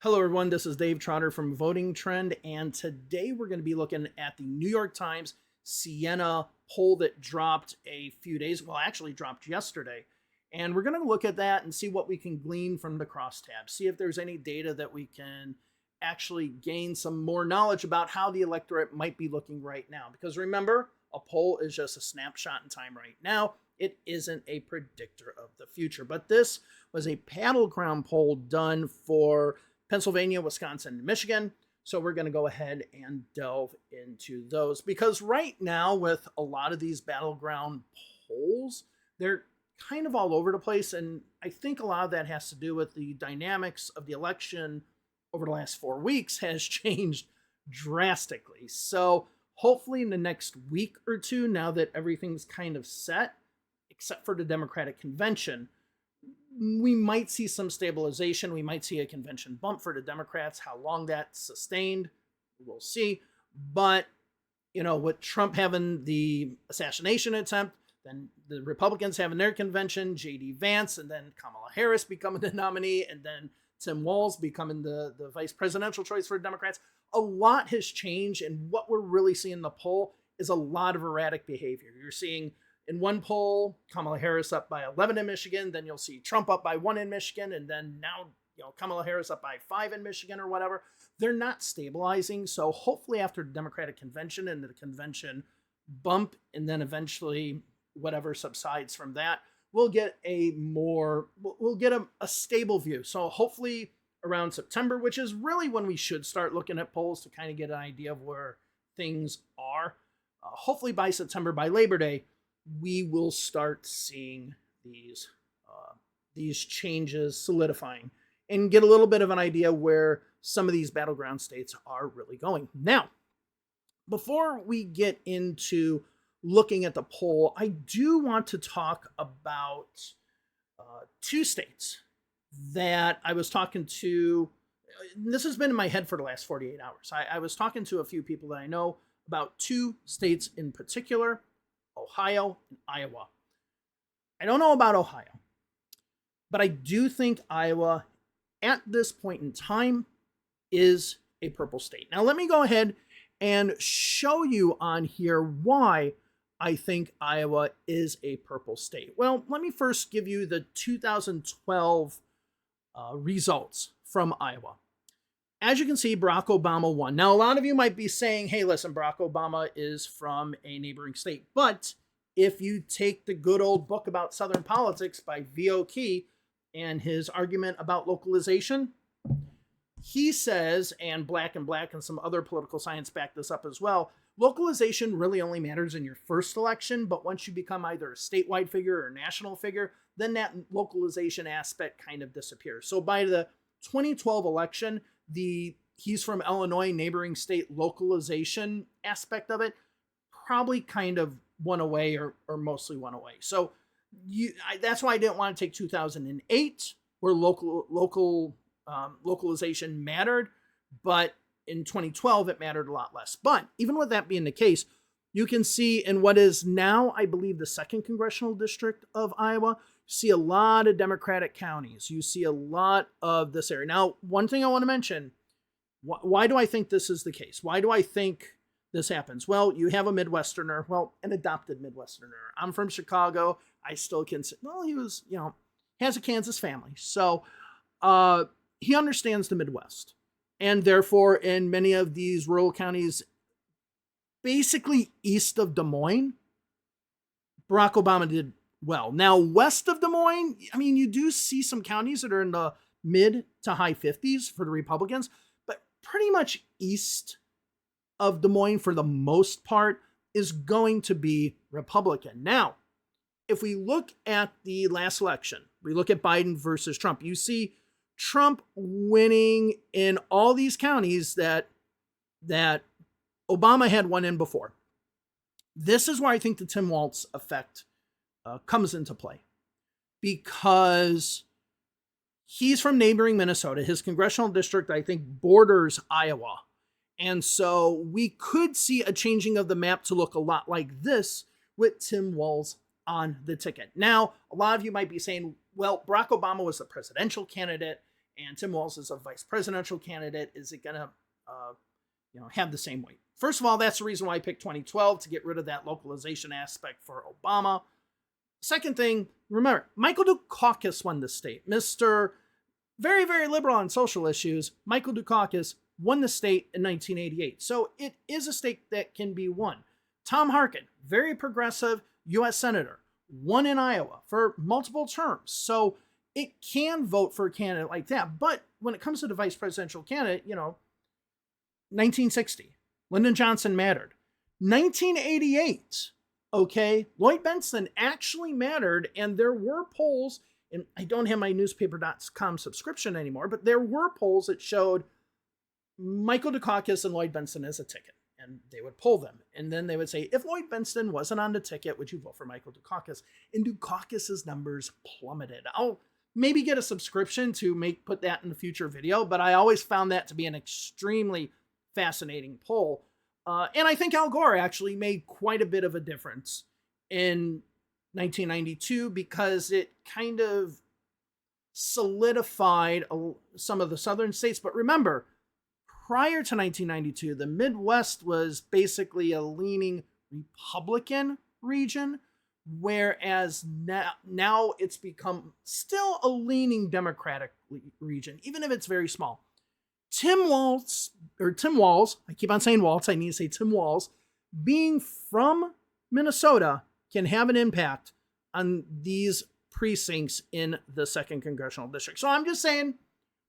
Hello, everyone. This is Dave Trotter from Voting Trend, and today we're going to be looking at the New York Times Siena poll that dropped a few days, well, actually dropped yesterday. And we're going to look at that and see what we can glean from the crosstabs, see if there's any data that we can actually gain some more knowledge about how the electorate might be looking right now. Because remember, a poll is just a snapshot in time right now. It isn't a predictor of the future. But this was a battleground poll done for Pennsylvania, Wisconsin, and Michigan. So we're going to go ahead and delve into those because right now with a lot of these battleground polls, they're kind of all over the place. And I think a lot of that has to do with the dynamics of the election over the last 4 weeks has changed drastically. So hopefully in the next week or two, now that everything's kind of set, except for the Democratic convention, we might see some stabilization. We might see a convention bump for the Democrats. How long that's sustained, we'll see. But, you know, with Trump having the assassination attempt, then the Republicans having their convention, J.D. Vance, and then Kamala Harris becoming the nominee, and then Tim Walz becoming the vice presidential choice for the Democrats, a lot has changed. And what we're really seeing in the poll is a lot of erratic behavior. You're seeing in one poll, Kamala Harris up by 11 in Michigan, then you'll see Trump up by 1 in Michigan, and then now, Kamala Harris up by 5 in Michigan or whatever. They're not stabilizing. So hopefully after the Democratic convention and the convention bump, and then eventually whatever subsides from that, we'll get a stable view. So hopefully around September, which is really when we should start looking at polls to kind of get an idea of where things are. Hopefully by September, by Labor Day, we will start seeing these changes solidifying and get a little bit of an idea where some of these battleground states are really going. Now, before we get into looking at the poll, I do want to talk about two states that I was talking to. This has been in my head for the last 48 hours. I was talking to a few people that I know about two states in particular, Ohio and Iowa. I don't know about Ohio, but I do think Iowa at this point in time is a purple state. Now, let me go ahead and show you on here why I think Iowa is a purple state. Well, let me first give you the 2012 results from Iowa. As you can see, Barack Obama won. Now, a lot of you might be saying, hey, listen, Barack Obama is from a neighboring state. But if you take the good old book about Southern politics by V.O. Key and his argument about localization, he says, and Black and some other political science back this up as well, localization really only matters in your first election, but once you become either a statewide figure or a national figure, then that localization aspect kind of disappears. So by the 2012 election, he's from Illinois, neighboring state localization aspect of it probably kind of went away or mostly went away. So that's why I didn't want to take 2008 where localization mattered, but in 2012 it mattered a lot less. But even with that being the case, you can see in what is now, I believe, the 2nd congressional district of Iowa, you see a lot of Democratic counties. You see a lot of this area. Now, one thing I want to mention, why do I think this is the case? Why do I think this happens? Well, you have a Midwesterner, an adopted Midwesterner. I'm from Chicago. I still consider, he was, has a Kansas family. So he understands the Midwest. And therefore, in many of these rural counties, basically east of Des Moines, Barack Obama did well. Now, west of Des Moines, you do see some counties that are in the mid to high 50s for the Republicans, but pretty much east of Des Moines for the most part is going to be Republican. Now, if we look at the last election, we look at Biden versus Trump, you see Trump winning in all these counties that Obama had won in before. This is where I think the Tim Walz effect comes into play, because he's from neighboring Minnesota. His congressional district, I think, borders Iowa. And so we could see a changing of the map to look a lot like this with Tim Walz on the ticket. Now, a lot of you might be saying, well, Barack Obama was the presidential candidate and Tim Walz is a vice presidential candidate. Is it going to have the same weight? First of all, that's the reason why I picked 2012, to get rid of that localization aspect for Obama. Second thing, remember, Michael Dukakis won the state. Mr. Very, very liberal on social issues, Michael Dukakis won the state in 1988. So it is a state that can be won. Tom Harkin, very progressive U.S. Senator, won in Iowa for multiple terms. So it can vote for a candidate like that. But when it comes to the vice presidential candidate, 1960, Lyndon Johnson mattered. 1988, okay, Lloyd Bentsen actually mattered, and there were polls, and I don't have my newspaper.com subscription anymore, but there were polls that showed Michael Dukakis and Lloyd Bentsen as a ticket, and they would poll them. And then they would say, if Lloyd Bentsen wasn't on the ticket, would you vote for Michael Dukakis? And Dukakis's numbers plummeted. I'll maybe get a subscription to put that in a future video, but I always found that to be an extremely fascinating poll. And I think Al Gore actually made quite a bit of a difference in 1992 because it kind of solidified some of the southern states. But remember, prior to 1992, the Midwest was basically a leaning Republican region, whereas now it's become still a leaning Democratic region, even if it's very small. Tim Walz, I keep on saying Walz, I need to say Tim Walz, being from Minnesota can have an impact on these precincts in the 2nd Congressional District. So I'm just saying,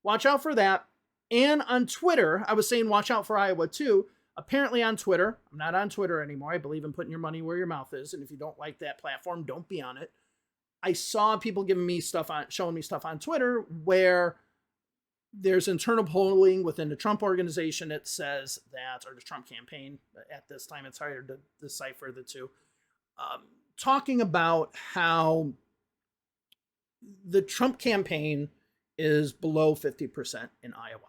watch out for that. And on Twitter, I was saying watch out for Iowa too. Apparently on Twitter, I'm not on Twitter anymore. I believe in putting your money where your mouth is. And if you don't like that platform, don't be on it. I saw people showing me stuff on Twitter where there's internal polling within the Trump organization. It says that, or the Trump campaign, at this time, it's hard to decipher the two, talking about how the Trump campaign is below 50% in Iowa,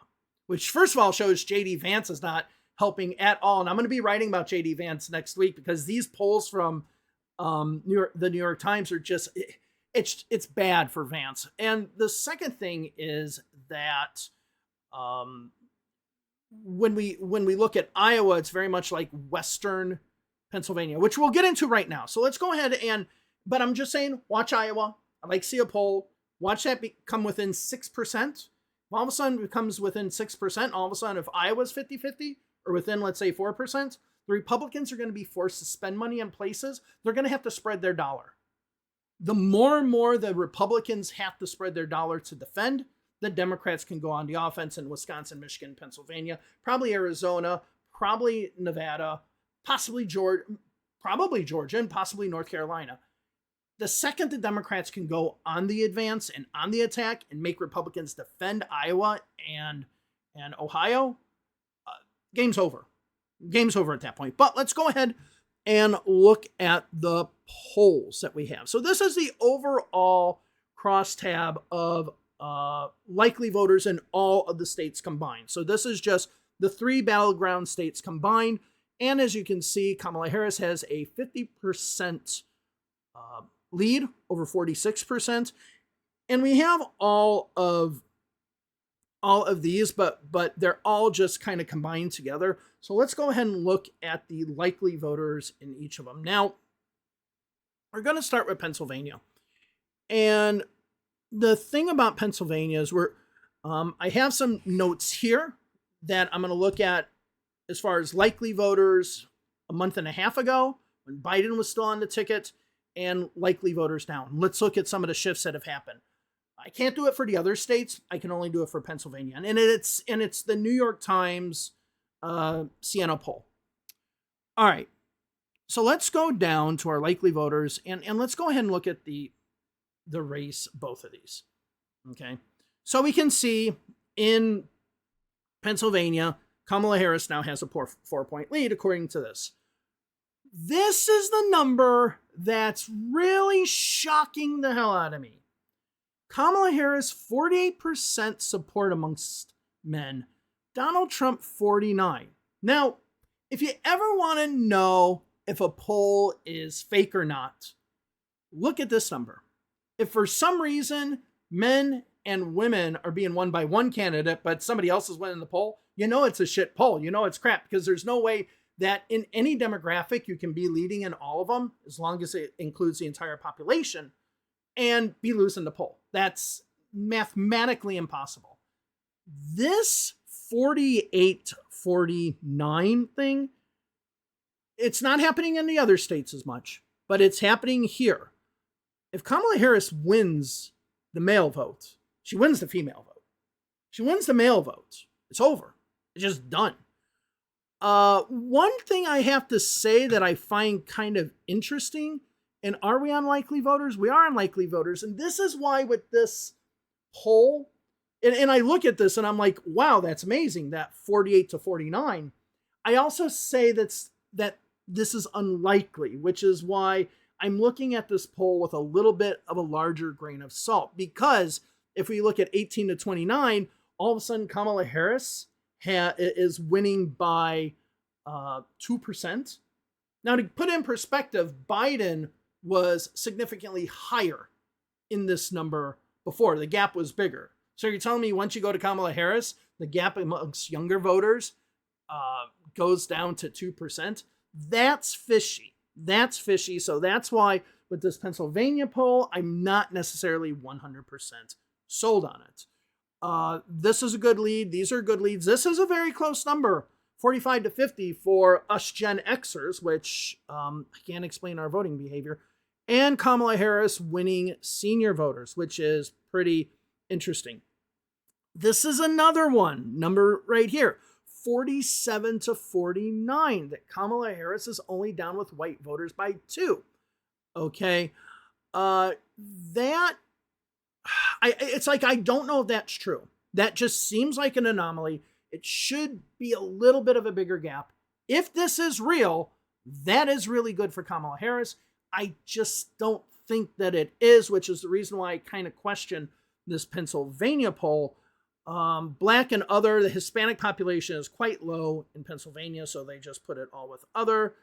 which first of all shows J.D. Vance is not helping at all. And I'm going to be writing about J.D. Vance next week because these polls from the New York Times are just, it's bad for Vance. And the second thing is that when we look at Iowa, it's very much like Western Pennsylvania, which we'll get into right now. So let's go ahead but I'm just saying, watch Iowa. I like Siena Poll. Watch that come within 6%. All of a sudden it becomes within 6%. All of a sudden, if Iowa's 50-50 or within, let's say, 4%, the Republicans are going to be forced to spend money in places. They're going to have to spread their dollar. The more and more the Republicans have to spread their dollar to defend, the Democrats can go on the offense in Wisconsin, Michigan, Pennsylvania, probably Arizona, probably Nevada, possibly Georgia, and possibly North Carolina. The second the Democrats can go on the advance and on the attack and make Republicans defend Iowa and Ohio, game's over. Game's over at that point. But let's go ahead and look at the polls that we have. So this is the overall crosstab of likely voters in all of the states combined. So this is just the 3 battleground states combined. And as you can see, Kamala Harris has a 50% lead over 46%. And we have all of these, but they're all just kind of combined together. So let's go ahead and look at the likely voters in each of them. Now, we're going to start with Pennsylvania. And the thing about Pennsylvania is I have some notes here that I'm going to look at as far as likely voters a month and a half ago when Biden was still on the ticket and likely voters now. Let's look at some of the shifts that have happened. I can't do it for the other states. I can only do it for Pennsylvania. And it's the New York Times Siena Poll. All right. So let's go down to our likely voters and let's go ahead and look at the race, both of these. Okay. So we can see in Pennsylvania, Kamala Harris now has a 4-point lead according to this. This is the number that's really shocking the hell out of me. Kamala Harris, 48% support amongst men. Donald Trump, 49%. Now, if you ever want to know if a poll is fake or not, look at this number. If for some reason men and women are being won by one candidate, but somebody else is winning the poll, you know it's a shit poll. You know it's crap, because there's no way that in any demographic you can be leading in all of them, as long as it includes the entire population, and be losing the poll. That's mathematically impossible. This 48-49 thing, it's not happening in the other states as much, but it's happening here. If Kamala Harris wins the male vote, she wins the female vote. She wins the male vote. It's over. It's just done. One thing I have to say that I find kind of interesting, and are we unlikely voters? We are unlikely voters. And this is why with this poll, and I look at this and I'm like, wow, that's amazing, that 48-49. I also say that this is unlikely, which is why I'm looking at this poll with a little bit of a larger grain of salt. Because if we look at 18-29, all of a sudden Kamala Harris is winning by 2%. Now, to put in perspective, Biden was significantly higher in this number before. The gap was bigger. So you're telling me once you go to Kamala Harris, the gap amongst younger voters goes down to 2%? That's fishy. That's fishy. So that's why with this Pennsylvania poll, I'm not necessarily 100% sold on it. This is a good lead. These are good leads. This is a very close number, 45-50 for us Gen Xers, which I can't explain our voting behavior, and Kamala Harris winning senior voters, which is pretty interesting. This is another one, number right here, 47-49, that Kamala Harris is only down with white voters by 2. Okay. It's like, I don't know if that's true. That just seems like an anomaly. It should be a little bit of a bigger gap. If this is real, that is really good for Kamala Harris. I just don't think that it is, which is the reason why I kind of question this Pennsylvania poll. Black and other, the Hispanic population is quite low in Pennsylvania, so they just put it all with other.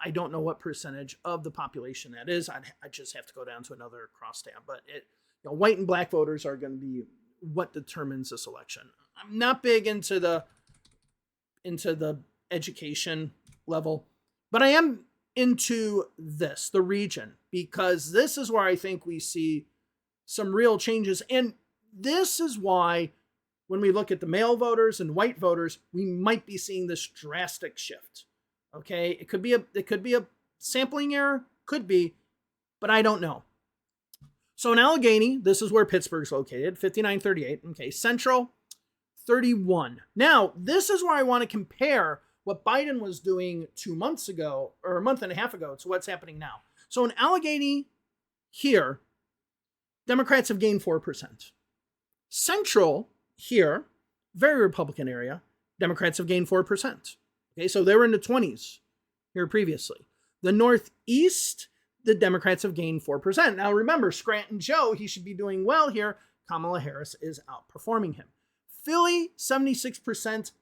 I don't know what percentage of the population that is. I just have to go down to another crosstab, but white and black voters are going to be what determines this election. I'm not big into the education level, but I am into the region, because this is where I think we see some real changes. And this is why when we look at the male voters and white voters, we might be seeing this drastic shift. Okay. It could be a sampling error, could be, but I don't know. So in Allegheny, this is where Pittsburgh's located, 59-38. Okay. Central, 31. Now, this is where I want to compare what Biden was doing 2 months ago, or a month and a half ago, to what's happening now. So in Allegheny here, Democrats have gained 4%. Central here, very Republican area, Democrats have gained 4%. Okay, so they were in the 20s here previously. The Northeast, the Democrats have gained 4%. Now remember, Scranton Joe, he should be doing well here. Kamala Harris is outperforming him. Philly, 76%.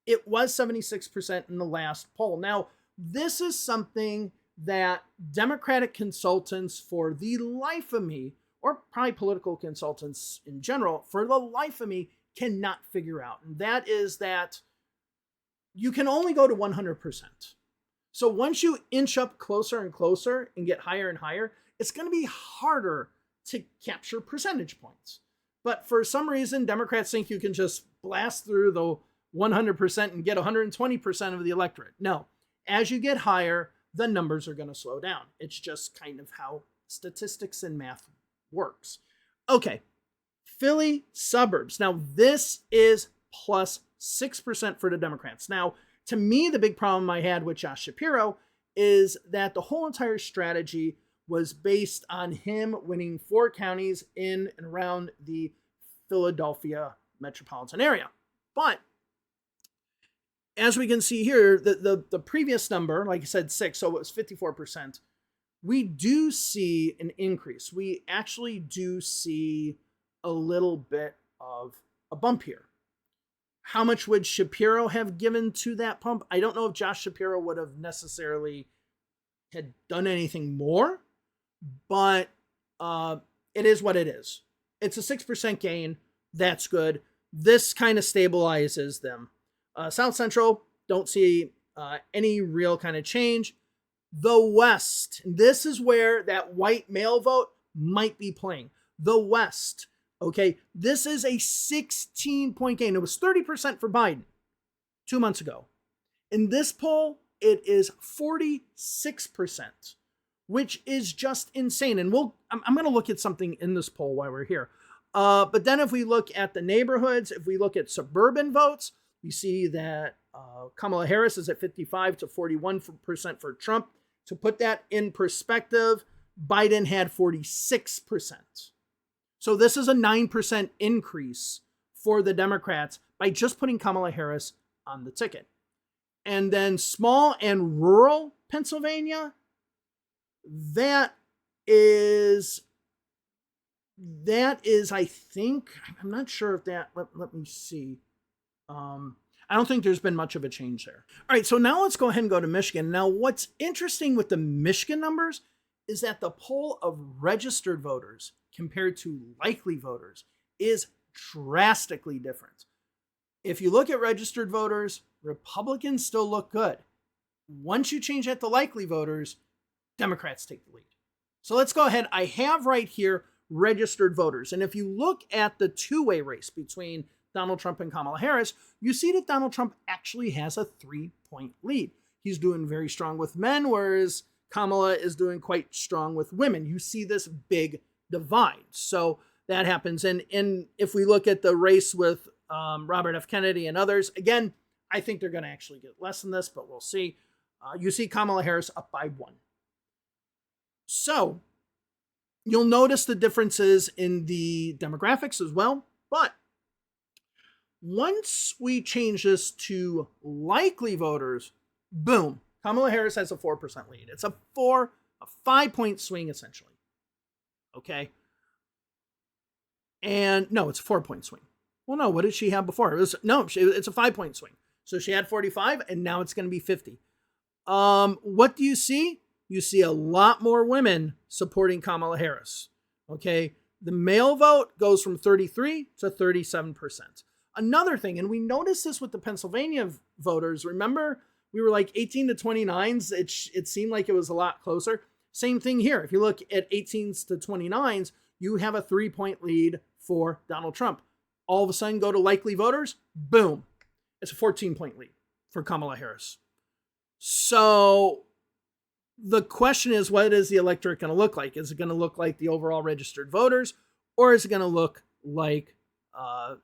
It was 76% in the last poll. Now, this is something that Democratic consultants for the life of me, or probably political consultants in general, for the life of me, cannot figure out. And that is that you can only go to 100%. So once you inch up closer and closer and get higher and higher, it's going to be harder to capture percentage points. But for some reason, Democrats think you can just blast through the 100% and get 120% of the electorate. No, as you get higher, the numbers are going to slow down. It's just kind of how statistics and math works. Okay, Philly suburbs. Now, this is plus 6% for the Democrats. Now, to me, the big problem I had with Josh Shapiro is that the whole entire strategy was based on him winning 4 counties in and around the Philadelphia metropolitan area. But as we can see here, the previous number, like I said, 6, so it was 54%. We do see an increase. We actually do see a little bit of a bump here. How much would Shapiro have given to that pump? I don't know if Josh Shapiro would have necessarily had done anything more, but it is what it is. It's a 6% gain. That's good. This kind of stabilizes them. South Central, don't see any real kind of change. The West, this is where that white male vote might be playing. The West, okay, this is a 16-point gain. It was 30% for Biden 2 months ago. In this poll, it is 46%, which is just insane. And I'm going to look at something in this poll while we're here. But then if we look at the neighborhoods, if we look at suburban votes, we see that Kamala Harris is at 55 to 41% for Trump. To put that in perspective, Biden had 46%. So this is a 9% increase for the Democrats by just putting Kamala Harris on the ticket. And then small and rural Pennsylvania, that is, I think, I'm not sure if that, let me see. I don't think there's been much of a change there. All right, so now let's go ahead and go to Michigan. Now, what's interesting with the Michigan numbers is that the poll of registered voters compared to likely voters is drastically different. If you look at registered voters, Republicans still look good. Once you change that to likely voters, Democrats take the lead. So let's go ahead. I have right here registered voters. And if you look at the two-way race between Donald Trump and Kamala Harris, you see that Donald Trump actually has a 3-point lead. He's doing very strong with men, whereas Kamala is doing quite strong with women. You see this big divide. So that happens. And if we look at the race with Robert F. Kennedy and others, again, I think they're going to actually get less than this, but we'll see. You see Kamala Harris up by 1. So you'll notice the differences in the demographics as well. But once we change this to likely voters, boom, Kamala Harris has a 4% lead. It's a 5-point swing essentially. Okay. And no, it's a 4-point swing. Well, no, what did she have before? It's a 5-point swing. So she had 45 and now it's going to be 50. What do you see? You see a lot more women supporting Kamala Harris. Okay. The male vote goes from 33 to 37%. Another thing, and we noticed this with the Pennsylvania voters. Remember, we were like 18 to 29s. It seemed like it was a lot closer. Same thing here. If you look at 18s to 29s, you have a 3-point lead for Donald Trump. All of a sudden, go to likely voters, boom. It's a 14-point lead for Kamala Harris. So the question is, what is the electorate going to look like? Is it going to look like the overall registered voters, or is it going to look like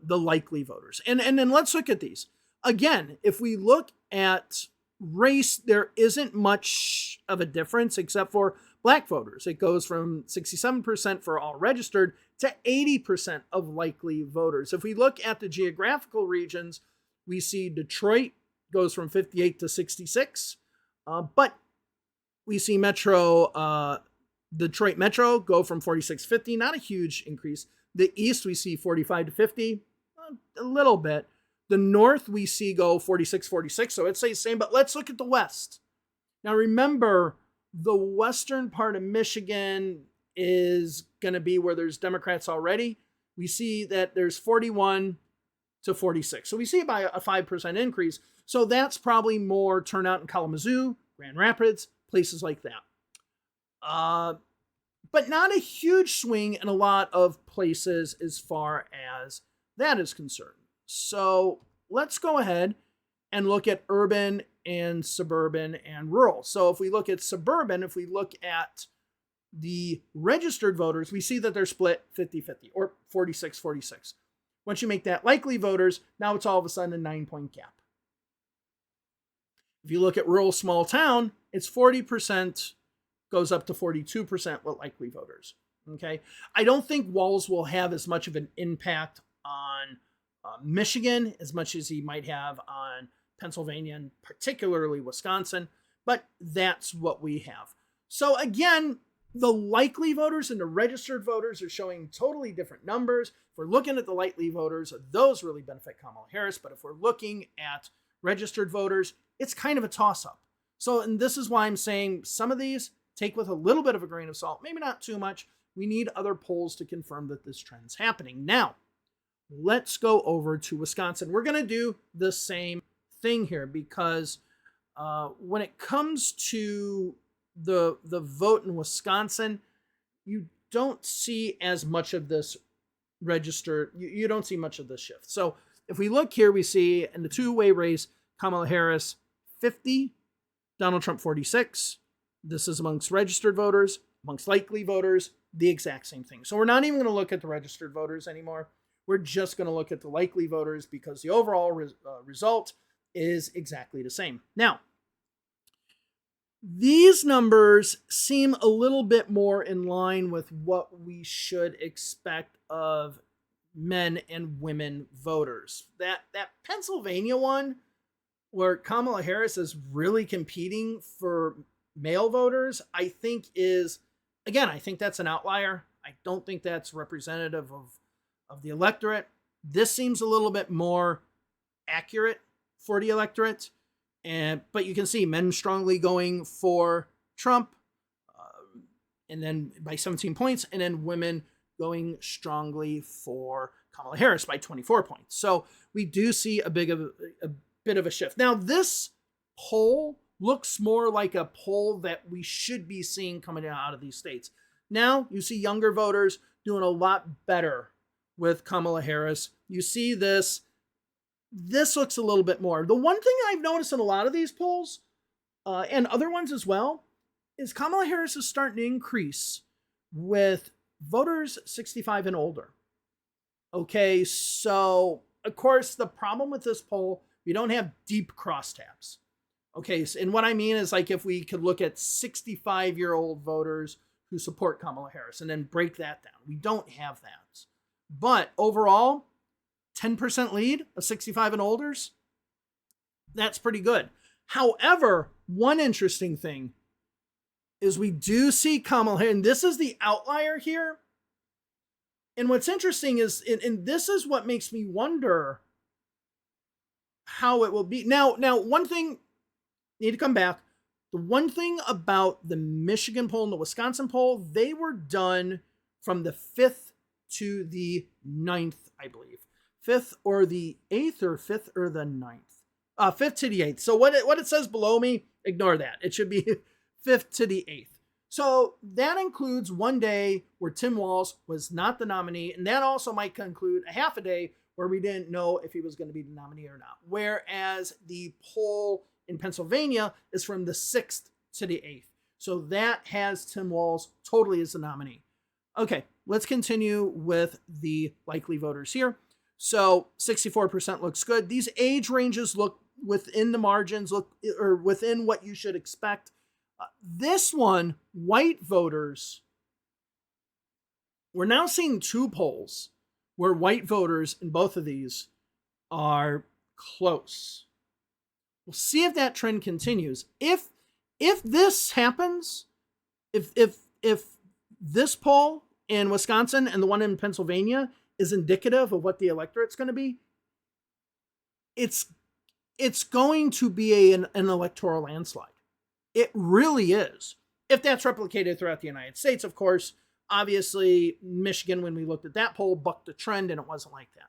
the likely voters? And then let's look at these. Again, if we look at race, there isn't much of a difference except for black voters. It goes from 67% for all registered to 80% of likely voters. If we look at the geographical regions, we see Detroit goes from 58 to 66, but we see Detroit Metro go from 46 to 50, not a huge increase. The East, we see 45 to 50, a little bit. The North, we see go 46, 46, so it's the same, but let's look at the West. Now remember, the western part of Michigan is going to be where there's Democrats already. We see that there's 41 to 46. So we see about a 5% increase. So that's probably more turnout in Kalamazoo, Grand Rapids, places like that. But not a huge swing in a lot of places as far as that is concerned. So let's go ahead and look at urban and suburban and rural. So if we look at suburban, if we look at the registered voters, we see that they're split 50-50 or 46-46. Once you make that likely voters, now it's all of a sudden a 9-point gap. If you look at rural small town, it's 40% goes up to 42% with likely voters. Okay. I don't think Walz will have as much of an impact on Michigan as much as he might have on Pennsylvania and particularly Wisconsin, but that's what we have. So again, the likely voters and the registered voters are showing totally different numbers. If we're looking at the likely voters, those really benefit Kamala Harris, but if we're looking at registered voters, it's kind of a toss-up. So, and this is why I'm saying some of these take with a little bit of a grain of salt, maybe not too much. We need other polls to confirm that this trend's happening. Now, let's go over to Wisconsin. We're going to do the same thing here because when it comes to the vote in Wisconsin, you don't see as much of this register. You don't see much of this shift. So if we look here, we see in the two-way race, Kamala Harris 50, Donald Trump 46. This is amongst registered voters, amongst likely voters, the exact same thing. So we're not even going to look at the registered voters anymore. We're just going to look at the likely voters because the overall result is exactly the same. Now, these numbers seem a little bit more in line with what we should expect of men and women voters. That Pennsylvania one, where Kamala Harris is really competing for male voters, I think I think that's an outlier. I don't think that's representative of the electorate. This seems a little bit more accurate for the electorate. But you can see men strongly going for Trump, and then by 17 points, and then women going strongly for Kamala Harris by 24 points. So we do see a bit of a shift. Now, this poll looks more like a poll that we should be seeing coming out of these states. Now, you see younger voters doing a lot better with Kamala Harris. You see this looks a little bit more. The one thing I've noticed in a lot of these polls, and other ones as well, is Kamala Harris is starting to increase with voters 65 and older. Okay, so of course the problem with this poll, we don't have deep crosstabs. Okay, and what I mean is like if we could look at 65-year-old voters who support Kamala Harris and then break that down. We don't have that. But overall, 10% lead of 65 and olders, that's pretty good. However, one interesting thing is we do see Kamala, and this is the outlier here. And what's interesting is, and this is what makes me wonder how it will be. Now, one thing, need to come back. The one thing about the Michigan poll and the Wisconsin poll, they were done from the 5th to the 9th, I believe. 5th or the 8th or 5th or the 9th. 5th to the 8th. So what it says below me, ignore that. It should be 5th to the 8th. So that includes one day where Tim Walz was not the nominee, and that also might conclude a half a day where we didn't know if he was going to be the nominee or not. Whereas the poll in Pennsylvania is from the 6th to the 8th. So that has Tim Walz totally as the nominee. Okay, let's continue with the likely voters here. So 64% looks good. These age ranges look within the margins, or within what you should expect. This one, white voters, we're now seeing two polls where white voters in both of these are close. We'll see if that trend continues. If this happens, if this poll in Wisconsin and the one in Pennsylvania is indicative of what the electorate's going to be, it's going to be an electoral landslide. It really is. If that's replicated throughout the United States, of course, obviously Michigan, when we looked at that poll, bucked the trend and it wasn't like that.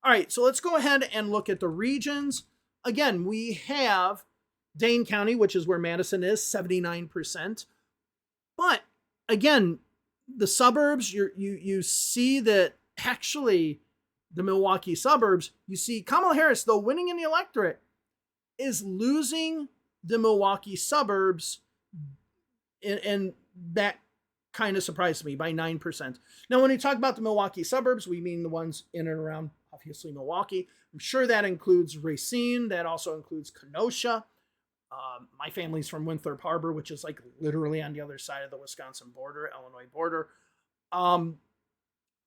All right, so let's go ahead and look at the regions. Again, we have Dane County, which is where Madison is, 79%. But again, the suburbs, you see that actually the Milwaukee suburbs, you see Kamala Harris, though winning in the electorate, is losing the Milwaukee suburbs, and that kind of surprised me, by 9%. Now, when we talk about the Milwaukee suburbs, we mean the ones in and around, obviously, Milwaukee. I'm sure that includes Racine. That also includes Kenosha. My family's from Winthrop Harbor, which is like literally on the other side of the Wisconsin border, Illinois border.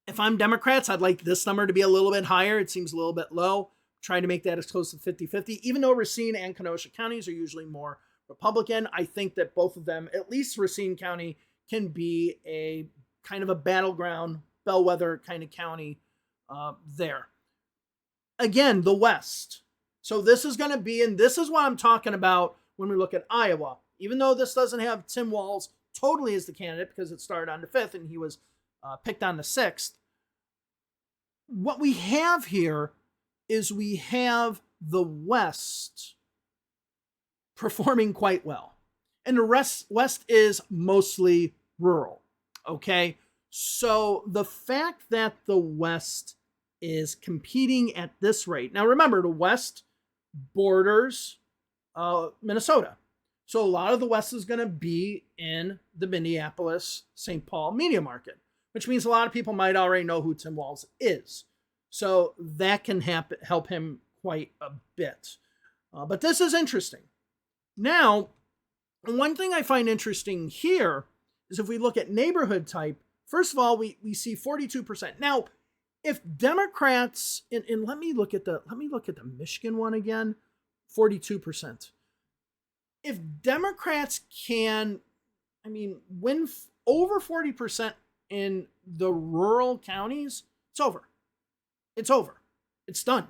If I'm Democrats, I'd like this number to be a little bit higher. It seems a little bit low. Trying to make that as close to 50-50. Even though Racine and Kenosha counties are usually more Republican, I think that both of them, at least Racine County, can be a kind of a battleground, bellwether kind of county there. Again, the West. So this is going to be, and this is what I'm talking about when we look at Iowa. Even though this doesn't have Tim Walz totally as the candidate because it started on the 5th and he was picked on the 6th. What we have here is we have the West performing quite well. And the West is mostly rural. Okay? So the fact that the West is competing at this rate. Now remember, the West borders Minnesota. So a lot of the West is going to be in the Minneapolis-St. Paul media market, which means a lot of people might already know who Tim Walz is. So that can help him quite a bit. But this is interesting. Now, one thing I find interesting here is if we look at neighborhood type, first of all, we see 42%. Now, if Democrats, and let me look at the Michigan one again, 42%. If Democrats can, win over 40% in the rural counties, it's over. It's over. It's done.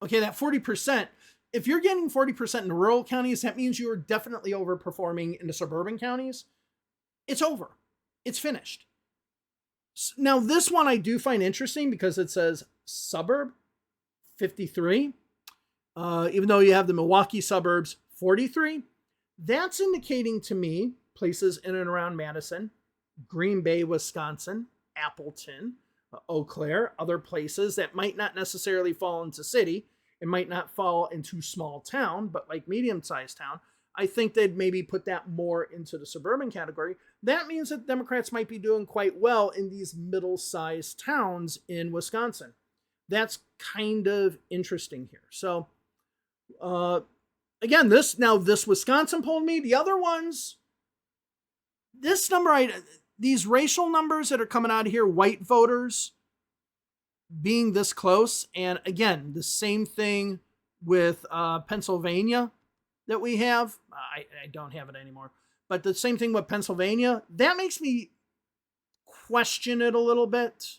Okay, that 40%, if you're getting 40% in the rural counties, that means you're definitely overperforming in the suburban counties. It's over. It's finished. Now, this one I do find interesting because it says suburb 53. Even though you have the Milwaukee suburbs 43. That's indicating to me places in and around Madison, Green Bay, Wisconsin, Appleton, Eau Claire, other places that might not necessarily fall into city. It might not fall into small town, but like medium-sized town. I think they'd maybe put that more into the suburban category. That means that Democrats might be doing quite well in these middle-sized towns in Wisconsin. That's kind of interesting here. So, again, this Wisconsin polled me. The other ones, this number, these racial numbers that are coming out of here, white voters being this close. And again, the same thing with Pennsylvania that we have. I don't have it anymore. But the same thing with Pennsylvania. That makes me question it a little bit.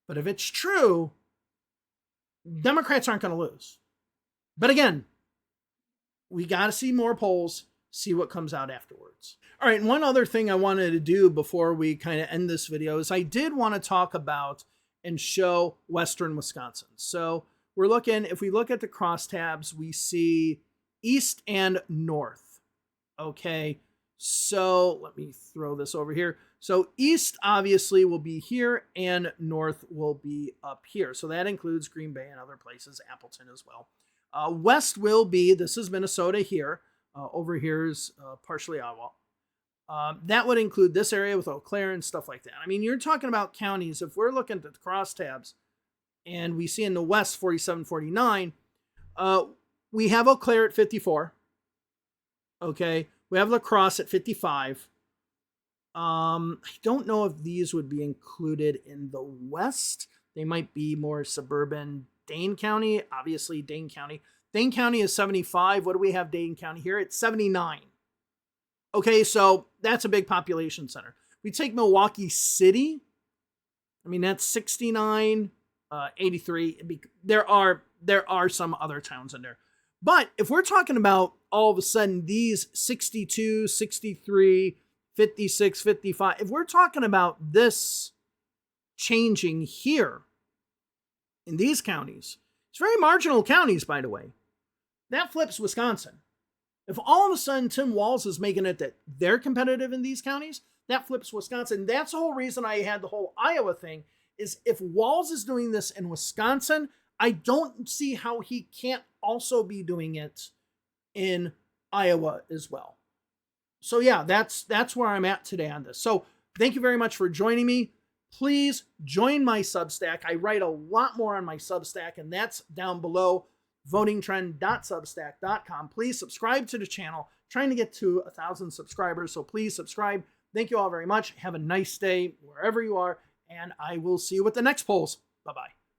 But if it's true, Democrats aren't going to lose. But again, we got to see more polls, see what comes out afterwards. All right, and one other thing I wanted to do before we kind of end this video is I did want to talk about and show Western Wisconsin. So we're looking, if we look at the crosstabs, we see east and north. Okay, so let me throw this over here. So east obviously will be here and north will be up here. So that includes Green Bay and other places, Appleton as well. West will be, this is Minnesota here. Over here is partially Iowa. That would include this area with Eau Claire and stuff like that. I mean, you're talking about counties. If we're looking at the crosstabs and we see in the West 47, 49, we have Eau Claire at 54. Okay. We have La Crosse at 55. I don't know if these would be included in the West. They might be more suburban. Dane County, obviously Dane County. Dane County is 75. What do we have Dane County here? It's 79. Okay, so that's a big population center. We take Milwaukee City. I mean, that's 69, 83. There are some other towns in there. But if we're talking about all of a sudden these 62, 63, 56, 55, if we're talking about this changing here in these counties, it's very marginal counties, by the way. That flips Wisconsin. If all of a sudden Tim Walz is making it that they're competitive in these counties, that flips Wisconsin. That's the whole reason I had the whole Iowa thing, is if Walz is doing this in Wisconsin, I don't see how he can't also be doing it in Iowa as well. So yeah, that's where I'm at today on this. So thank you very much for joining me. Please join my Substack. I write a lot more on my Substack, and that's down below, votingtrend.substack.com. Please subscribe to the channel. Trying to get to 1,000 subscribers, so please subscribe. Thank you all very much. Have a nice day wherever you are, and I will see you with the next polls. Bye-bye.